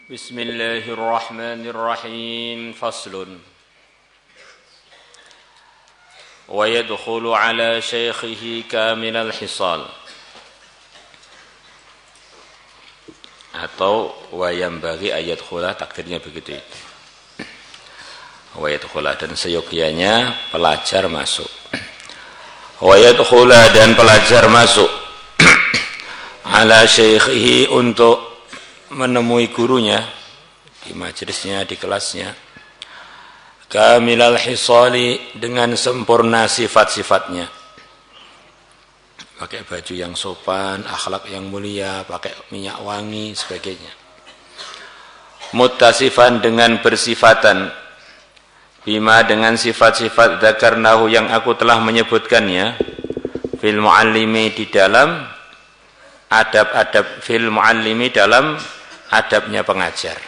Bismillahirrahmanirrahim. Faslun. Wa yadkhulu ala syaikhihi kamilal hisal. Atau wa yambaghi ayat khula, takdirnya begitu itu. Wa yadkhula, dan seyogyanya pelajar masuk. Wa yadkhula, dan pelajar masuk ala syaikhihi, untuk menemui gurunya di majelisnya, di kelasnya, kamilal hisali, dengan sempurna sifat-sifatnya, pakai baju yang sopan, akhlak yang mulia, pakai minyak wangi, sebagainya. Muttasifan, dengan bersifatan, bima, dengan sifat-sifat dzakarnahu, yang aku telah menyebutkannya, fil muallimi, di dalam adab-adab, fil muallimi, dalam adabnya pengajar.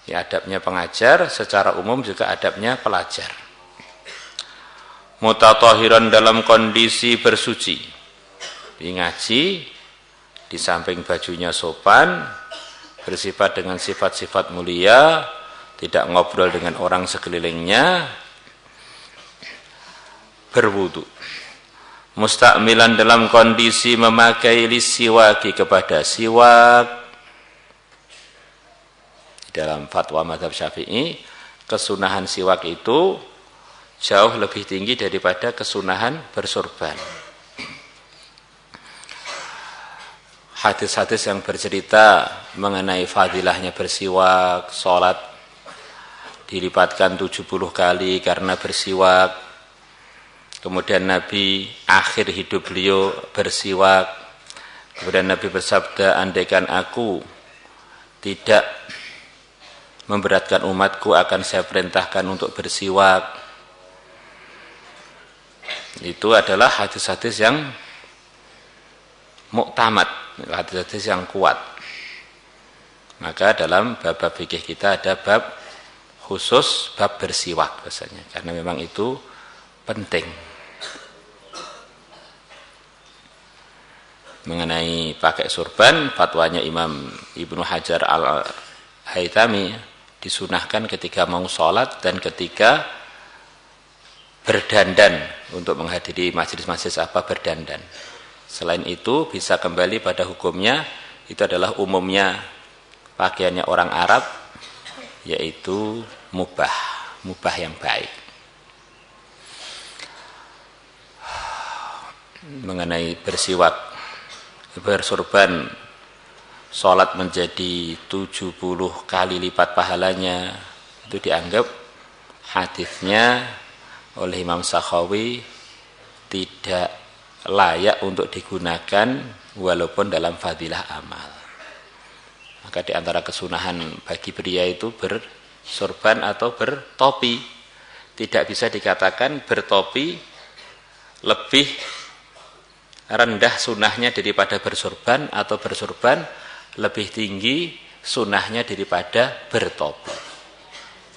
Ya, adabnya pengajar secara umum juga adabnya pelajar. Mutatahiran, dalam kondisi bersuci. Di ngaji, di samping bajunya sopan, bersifat dengan sifat-sifat mulia, tidak ngobrol dengan orang sekelilingnya, berwudu. Musta'milan, dalam kondisi memakai lisiwaki, kepada siwak. Dalam fatwa mazhab Syafi'i, kesunahan siwak itu jauh lebih tinggi daripada kesunahan bersorban. Hadis-hadis yang bercerita mengenai fadilahnya bersiwak, sholat dilipatkan 70 kali karena bersiwak. Kemudian Nabi akhir hidup beliau bersiwak. Kemudian Nabi bersabda, andaikan aku tidak memberatkan umatku, akan saya perintahkan untuk bersiwak. Itu adalah hadis-hadis yang muktamad, hadis-hadis yang kuat. Maka dalam bab-bab fikih kita ada bab khusus, bab bersiwak biasanya, karena memang itu penting. Mengenai pakai surban, fatwanya Imam Ibnu Hajar Al-Haytami, disunahkan ketika mau sholat dan ketika berdandan, untuk menghadiri majelis-majelis apa berdandan. Selain itu bisa kembali pada hukumnya, itu adalah umumnya pakaiannya orang Arab, yaitu mubah yang baik. Mengenai bersiwak, bersorban, sholat menjadi 70 kali lipat pahalanya, itu dianggap hadisnya oleh Imam Sakhawi tidak layak untuk digunakan walaupun dalam fadilah amal. Maka di antara kesunahan bagi pria itu bersorban atau bertopi. Tidak bisa dikatakan bertopi lebih rendah sunahnya daripada bersorban, atau bersorban lebih tinggi sunahnya daripada bertopi.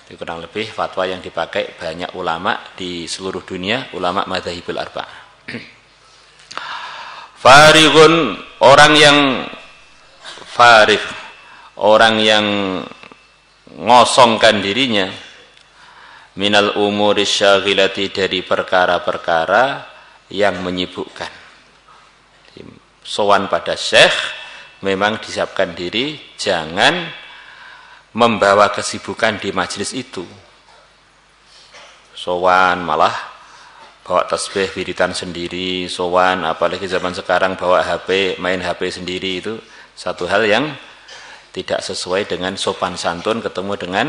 Itu kurang lebih fatwa yang dipakai banyak ulama di seluruh dunia, ulama madzhabul arba'ah. Farighun, orang yang farigh, orang yang ngosongkan dirinya, minal umuri syaghilati, dari perkara-perkara yang menyibukkan. Sowan pada syekh, memang disiapkan diri, jangan membawa kesibukan di majelis itu. Sowan malah bawa tasbih wiritan sendiri, sowan apalagi zaman sekarang bawa HP, main HP sendiri, itu satu hal yang tidak sesuai dengan sopan santun ketemu dengan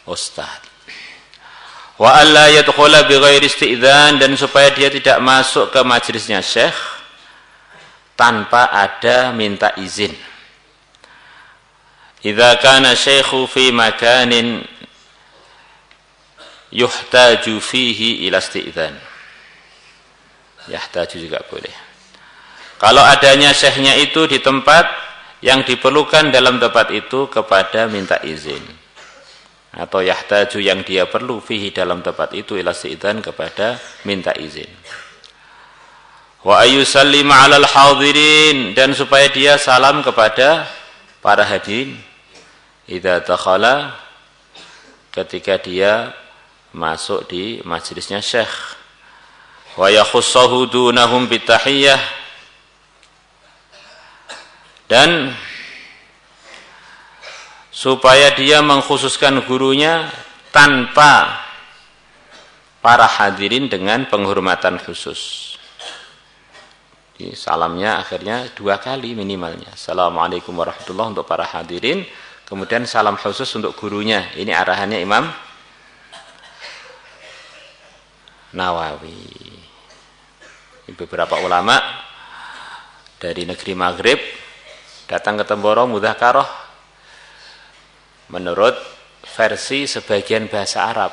ustaz. Wa alla yadkhula bighairi isti'dzan, dan supaya dia tidak masuk ke majelisnya syekh tanpa ada minta izin. Idza kana syaikhu fi makanin yuhtaju fihi ila isti'dzan. Yahtaju juga boleh. Kalau adanya syekhnya itu di tempat yang diperlukan dalam tempat itu kepada minta izin. Atau yahtaju yang dia perlu fihi dalam tempat itu ila isti'dzan kepada minta izin. Wa ayyusallima 'alal hadirin, dan supaya dia salam kepada para hadirin idza dakhala, ketika dia masuk di majelisnya syekh. Wa yakhussahu dunahum bitahiyyah, dan supaya dia mengkhususkan gurunya tanpa para hadirin dengan penghormatan khusus. Di salamnya akhirnya 2 kali minimalnya. Assalamualaikum warahmatullahi untuk para hadirin, kemudian salam khusus untuk gurunya. Ini arahannya Imam Nawawi. Beberapa ulama dari negeri Maghrib datang ke Temboro mudzakarah menurut versi sebagian bahasa Arab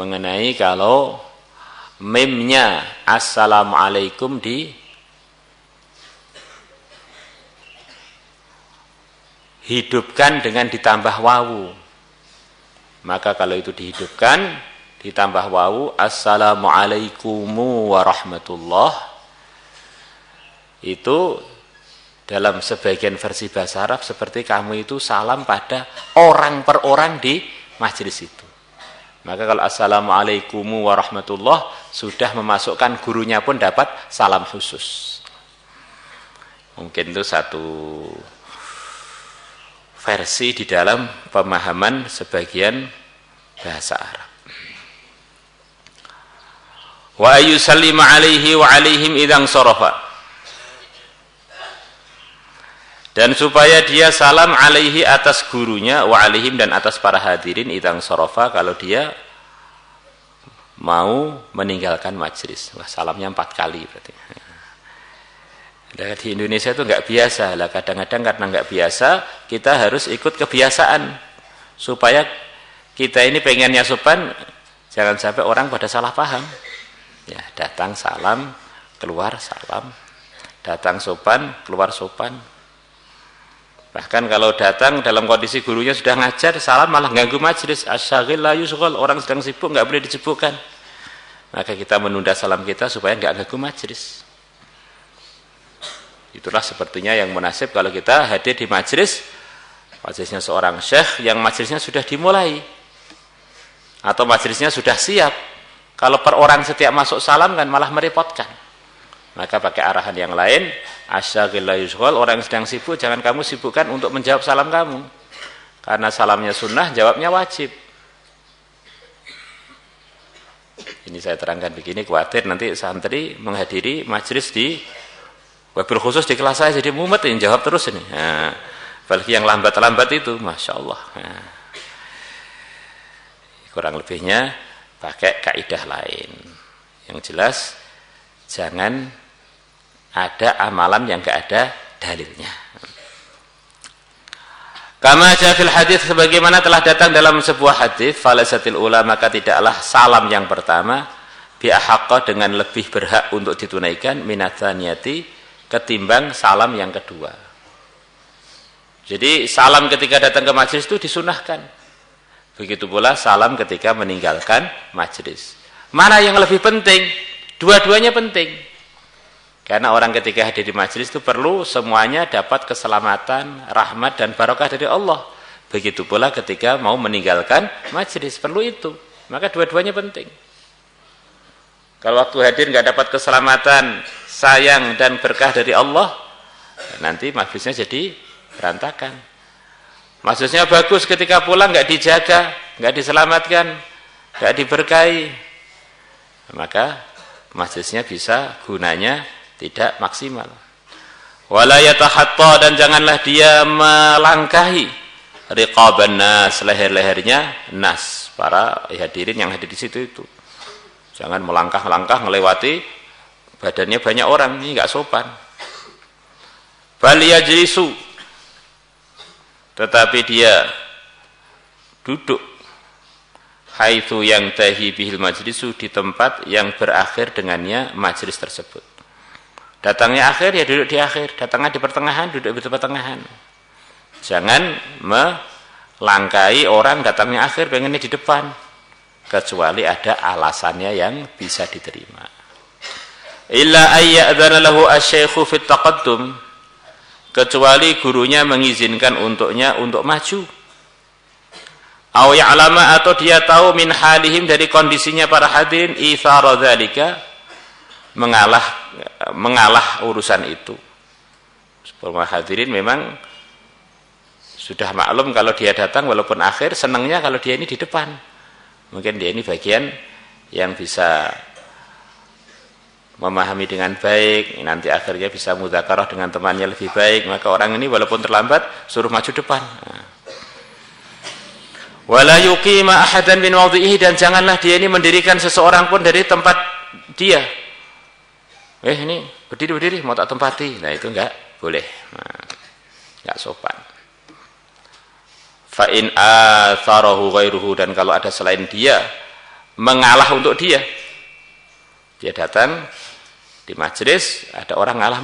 mengenai kalau mimnya assalamualaikum dihidupkan dengan ditambah wawu, maka kalau itu dihidupkan ditambah wawu assalamualaikum warahmatullah, itu dalam sebagian versi bahasa Arab seperti kamu itu salam pada orang per orang di majelis itu. Maka kalau assalamualaikum warahmatullah sudah memasukkan gurunya pun dapat salam khusus. Mungkin itu satu versi di dalam pemahaman sebagian bahasa Arab. Wa ayyusallima alaihi wa alaihim idzan sarafa, dan supaya dia salam alaihi atas gurunya, wa alaihim dan atas para hadirin idzan sarafa kalau dia mau meninggalkan majelis. Wah, salamnya 4 kali berarti. Nah, di Indonesia itu enggak biasa lah, kadang-kadang karena enggak biasa kita harus ikut kebiasaan supaya kita ini pengennya sopan, jangan sampai orang pada salah paham. Ya, datang salam, keluar salam. Datang sopan, keluar sopan. Bahkan kalau datang dalam kondisi gurunya sudah ngajar, salam malah ganggu majelis. Asyaghil la yushghal, orang sedang sibuk enggak boleh disibukkan. Maka kita menunda salam kita supaya enggak ganggu majelis. Itulah sepertinya yang munasib kalau kita hadir di majelisnya seorang syekh yang majelisnya sudah dimulai atau majelisnya sudah siap. Kalau per orang setiap masuk salam kan malah merepotkan. Maka pakai arahan yang lain, asyaghil la yushghal, orang yang sedang sibuk jangan kamu sibukkan untuk menjawab salam kamu. Karena salamnya sunnah, jawabnya wajib. Ini saya terangkan begini, khawatir nanti santri menghadiri majelis di wabil khusus di kelas saya jadi mumet yang jawab terus ini. Nah, apalagi yang lambat-lambat itu, Masya Allah. Nah, kurang lebihnya pakai kaidah lain. Yang jelas jangan ada amalan yang enggak ada dalilnya. Kama fil hadis, sebagaimana telah datang dalam sebuah hadis, falasatil ula, maka tidaklah salam yang pertama bi ahaqqa, dengan lebih berhak untuk ditunaikan minatsaniyati, ketimbang salam yang kedua. Jadi salam ketika datang ke majelis itu disunahkan. Begitu pula salam ketika meninggalkan majelis. Mana yang lebih penting? Dua-duanya penting. Karena orang ketika hadir di majelis itu perlu semuanya dapat keselamatan, rahmat dan barokah dari Allah. Begitu pula ketika mau meninggalkan majelis, perlu itu. Maka dua-duanya penting. Kalau waktu hadir nggak dapat keselamatan, sayang dan berkah dari Allah, nanti majelisnya jadi berantakan. Maksudnya bagus, ketika pulang nggak dijaga, nggak diselamatkan, nggak diberkahi, maka majelisnya bisa gunanya tidak maksimal. Wala yatahatta, dan janganlah dia melangkahi riqaban nas, leher-lehernya nas, para hadirin yang hadir di situ itu. Jangan melangkah-langkah melewati badannya banyak orang, ini nggak sopan. Bal yajlisu, tetapi dia duduk haitsu yang tahi bihil majlisu, di tempat yang berakhir dengannya majlis tersebut. Datangnya akhir ya duduk di akhir, datangnya di pertengahan duduk di pertengahan. Jangan melangkai orang datangnya akhir pengennya di depan, kecuali ada alasannya yang bisa diterima. Illa ayyadzana lahu asy-syaikhu fit taqaddum, kecuali gurunya mengizinkan untuknya untuk maju. Aw ya'lama, atau dia tahu min halihim, dari kondisinya para hadirin, itsara dzalika, mengalah urusan itu. Para hadirin memang sudah maklum kalau dia datang walaupun akhir, senangnya kalau dia ini di depan. Mungkin dia ini bagian yang bisa memahami dengan baik, nanti akhirnya bisa mudzakarah dengan temannya lebih baik, maka orang ini walaupun terlambat suruh maju depan. Wala yuqima ahadan min mawdhihi, dan janganlah dia ini mendirikan seseorang pun dari tempat dia. Ini berdiri mau tak tempati. Nah, itu enggak boleh. Enggak sopan. Fa in atharahu ghairuhu, dan kalau ada selain dia mengalah untuk dia. Dia datang di majelis, ada orang ngalah,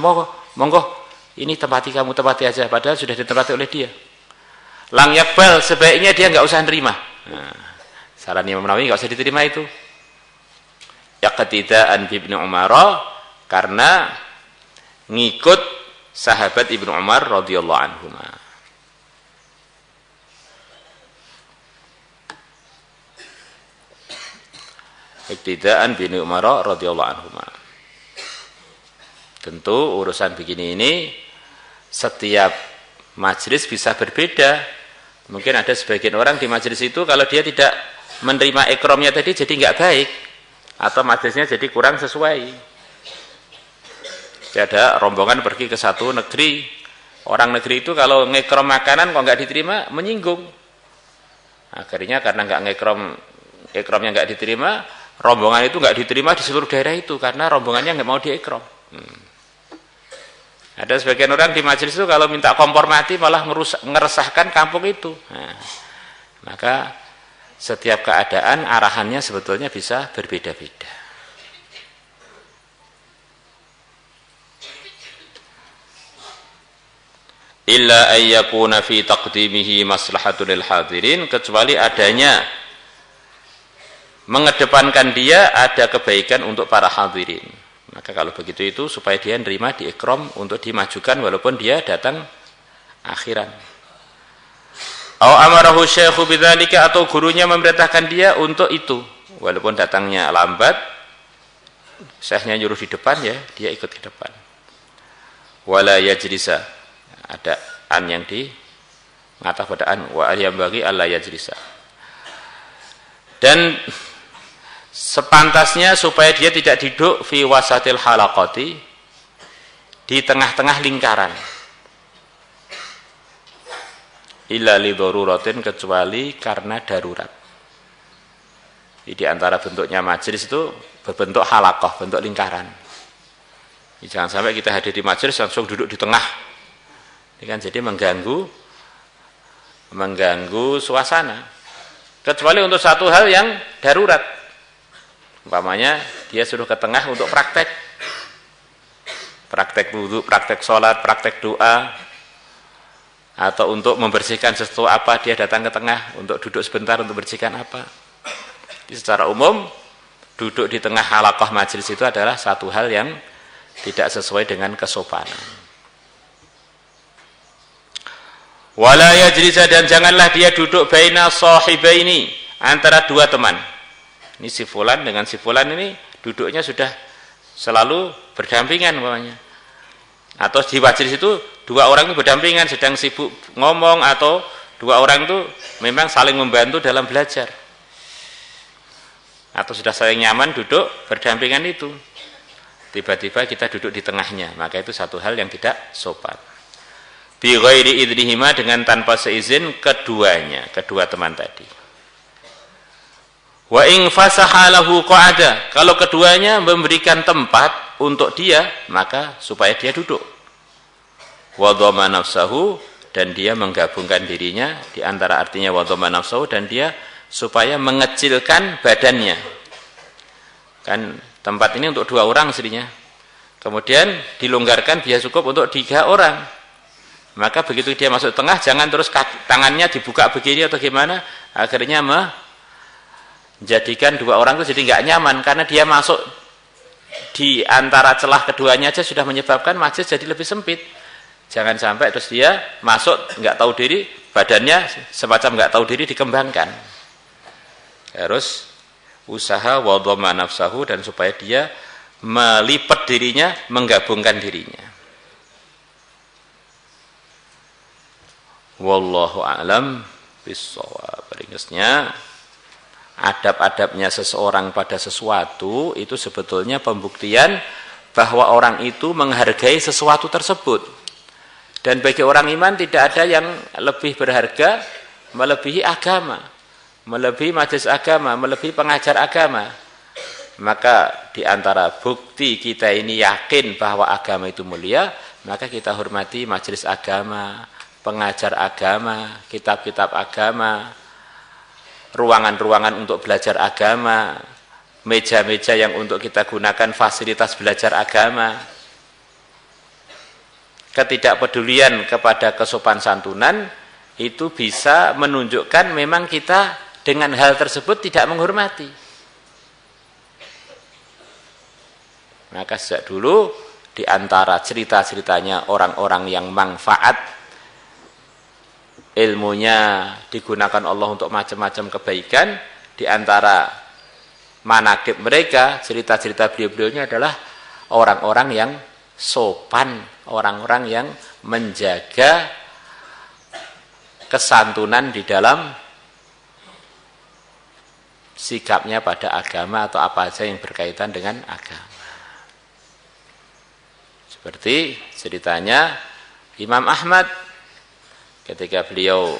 monggo ini tempati kamu, tempati aja, padahal sudah ditempati oleh dia. Lang yakbal, sebaiknya dia enggak usah nerima. Saran Imam Nawawi enggak usah diterima itu. Yaqtidaan bi Ibnu Umar, karena ngikut sahabat Ibnu Umar radhiyallahu anhu. Iktidaan bin Umar radhiyallahu anhu. Tentu urusan begini ini setiap majelis bisa berbeda. Mungkin ada sebagian orang di majelis itu kalau dia tidak menerima ikromnya tadi jadi enggak baik, atau majelisnya jadi kurang sesuai. Ada rombongan pergi ke satu negeri, orang negeri itu kalau ngekrom makanan kok enggak diterima, menyinggung. Akhirnya karena enggak ikromnya enggak diterima, rombongan itu enggak diterima di seluruh daerah itu karena rombongannya enggak mau diikrom. Ada sebagian orang di majelis itu kalau minta kompor mati malah ngeresahkan kampung itu. Maka setiap keadaan arahannya sebetulnya bisa berbeda-beda. Illa ayyakuna fi taqdimihi maslahatul lil hadirin, kecuali adanya mengedepankan dia ada kebaikan untuk para hadirin. Maka kalau begitu itu supaya dia nerima di ikram untuk dimajukan walaupun dia datang akhiran. Aw amarahu syaikhu bidzalika, atau gurunya memerintahkan dia untuk itu walaupun datangnya lambat, syekhnya nyuruh di depan ya, dia ikut di depan. Wala yajlisa, ada an yang di ngatah pada an, wa yang bagi alla yajlisa. Dan sepantasnya supaya dia tidak duduk fi wasatil halaqati, di tengah-tengah lingkaran. Illa li daruratin, kecuali karena darurat. Jadi di antara bentuknya majelis itu berbentuk halaqah, bentuk lingkaran. Jadi jangan sampai kita hadir di majelis langsung duduk di tengah. Ini kan jadi mengganggu suasana. Kecuali untuk satu hal yang darurat. Umpamanya dia suruh ke tengah untuk praktek wudu, praktek sholat, praktek doa, atau untuk membersihkan sesuatu apa, dia datang ke tengah untuk duduk sebentar untuk bersihkan apa. Jadi secara umum duduk di tengah halaqah majelis itu adalah satu hal yang tidak sesuai dengan kesopanan. Wala yajlisa, dan janganlah dia duduk baina sahibaini, antara dua teman. Ini si fulan dengan si fulan ini duduknya sudah selalu berdampingan umpamanya. Atau di majelis itu dua orang itu berdampingan, sedang sibuk ngomong, atau dua orang itu memang saling membantu dalam belajar. Atau sudah saling nyaman duduk berdampingan itu. Tiba-tiba kita duduk di tengahnya, maka itu satu hal yang tidak sopan. Bi ghairi idnihima, dengan tanpa seizin keduanya, kedua teman tadi. Wa in fasaha lahu qa'ada, kalau keduanya memberikan tempat untuk dia, maka supaya dia duduk. Wa dhamma nafsahu, dan dia menggabungkan dirinya di antara artinya wa dhamma nafsahu, dan dia supaya mengecilkan badannya. Kan tempat ini untuk 2 orang aslinya. Kemudian dilonggarkan biar cukup untuk 3 orang. Maka begitu dia masuk tengah, jangan terus tangannya dibuka begini atau gimana, akhirnya menjadikan 2 orang itu jadi nggak nyaman, karena dia masuk di antara celah keduanya aja sudah menyebabkan majelis jadi lebih sempit. Jangan sampai terus dia masuk nggak tahu diri, badannya semacam nggak tahu diri dikembangkan. Harus usaha wa dhamma nafsahu, dan supaya dia melipat dirinya, menggabungkan dirinya. Wallahu a'lam bishawab. Ringkasnya, adab-adabnya seseorang pada sesuatu itu sebetulnya pembuktian bahwa orang itu menghargai sesuatu tersebut. Dan bagi orang iman tidak ada yang lebih berharga melebihi agama, melebihi majelis agama, melebihi pengajar agama. Maka di antara bukti kita ini yakin bahwa agama itu mulia, maka kita hormati majelis agama, pengajar agama, kitab-kitab agama, ruangan-ruangan untuk belajar agama, meja-meja yang untuk kita gunakan fasilitas belajar agama. Ketidakpedulian kepada kesopan santunan itu bisa menunjukkan memang kita dengan hal tersebut tidak menghormati. Maka sejak dulu di antara cerita-ceritanya orang-orang yang manfaat ilmunya digunakan Allah untuk macam-macam kebaikan, di antara manaqib mereka, cerita-cerita beliau-beliaunya adalah orang-orang yang sopan, orang-orang yang menjaga kesantunan di dalam sikapnya pada agama atau apa saja yang berkaitan dengan agama. Seperti ceritanya Imam Ahmad ketika beliau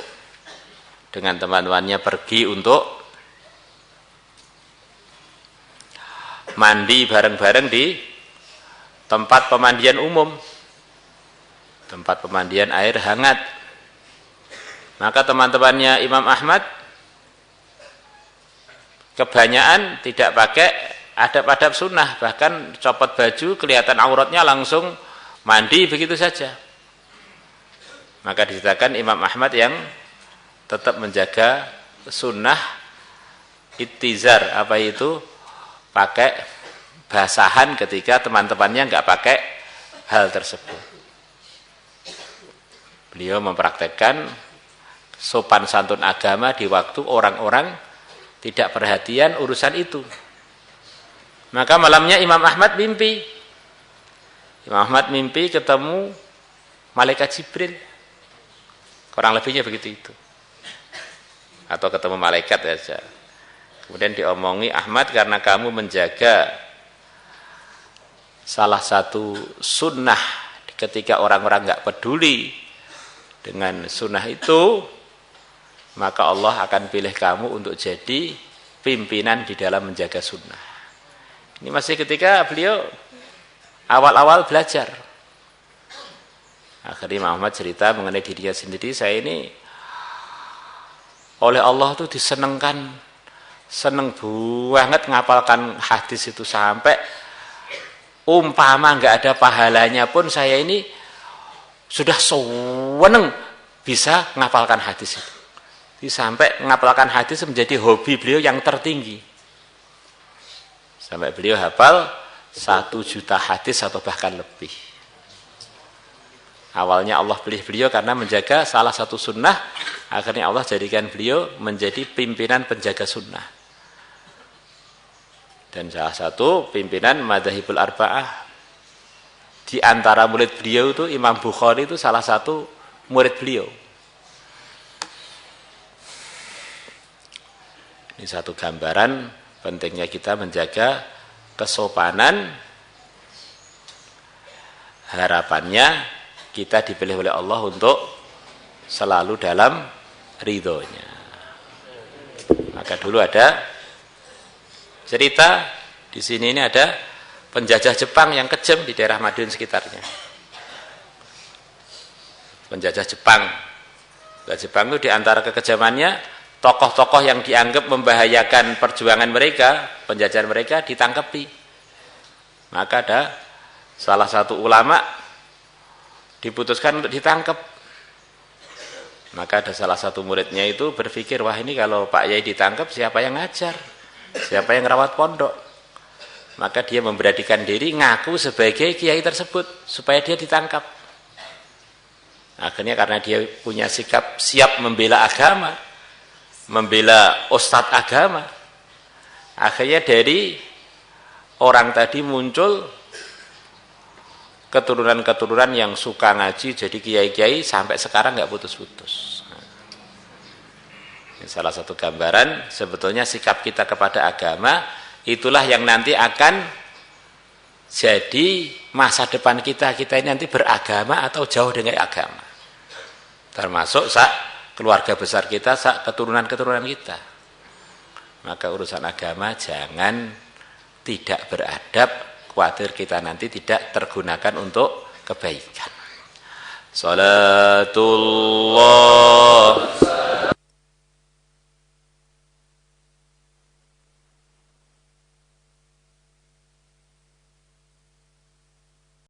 dengan teman-temannya pergi untuk mandi bareng-bareng di tempat pemandian umum, tempat pemandian air hangat. Maka teman-temannya Imam Ahmad kebanyakan tidak pakai adab-adab sunnah, bahkan copot baju kelihatan auratnya langsung mandi begitu saja. Maka diceritakan Imam Ahmad yang tetap menjaga sunnah ittizar, apa itu, pakai basahan ketika teman-temannya nggak pakai hal tersebut. Beliau mempraktekkan sopan santun agama di waktu orang-orang tidak perhatian urusan itu. Maka malamnya Imam Ahmad mimpi. Imam Ahmad mimpi ketemu malaikat Jibril. Kurang lebihnya begitu itu. Atau ketemu malaikat saja. Kemudian diomongi, Ahmad, karena kamu menjaga salah satu sunnah ketika orang-orang nggak peduli dengan sunnah itu, maka Allah akan pilih kamu untuk jadi pimpinan di dalam menjaga sunnah. Ini masih ketika beliau awal-awal belajar. Akhirnya Muhammad cerita mengenai dirinya sendiri, saya ini oleh Allah tuh disenengkan, seneng banget ngapalkan hadis itu, sampai umpama nggak ada pahalanya pun saya ini sudah seneng bisa ngapalkan hadis itu. Sampai ngapalkan hadis menjadi hobi beliau yang tertinggi. Sampai beliau hafal 1 juta hadis atau bahkan lebih. Awalnya Allah pilih beliau karena menjaga salah satu sunnah, akhirnya Allah jadikan beliau menjadi pimpinan penjaga sunnah. Dan salah satu pimpinan Madzhabul Arba'ah. Di antara murid beliau itu Imam Bukhari itu salah satu murid beliau. Ini satu gambaran pentingnya kita menjaga kesopanan. Harapannya kita dipilih oleh Allah untuk selalu dalam ridhonya. Maka dulu ada cerita di sini, ini ada penjajah Jepang yang kejam di daerah Madiun sekitarnya. Penjajah Jepang Jepang itu diantara kekejamannya, tokoh-tokoh yang dianggap membahayakan perjuangan mereka, penjajahan mereka ditangkapi. Maka ada salah satu ulama diputuskan untuk ditangkap. Maka ada salah satu muridnya itu berpikir, wah ini kalau Pak Yai ditangkap siapa yang ngajar? Siapa yang rawat pondok? Maka dia memberanikan diri ngaku sebagai kiai tersebut supaya dia ditangkap. Akhirnya karena dia punya sikap siap membela agama, membela ustadz agama, akhirnya dari orang tadi muncul keturunan-keturunan yang suka ngaji jadi kiai-kiai sampai sekarang nggak putus-putus. Ini salah satu gambaran sebetulnya sikap kita kepada agama itulah yang nanti akan jadi masa depan kita ini nanti beragama atau jauh dengan agama. Termasuk keluarga besar kita, keturunan-keturunan kita. Maka urusan agama jangan tidak beradab, khawatir kita nanti tidak tergunakan untuk kebaikan. Salatullah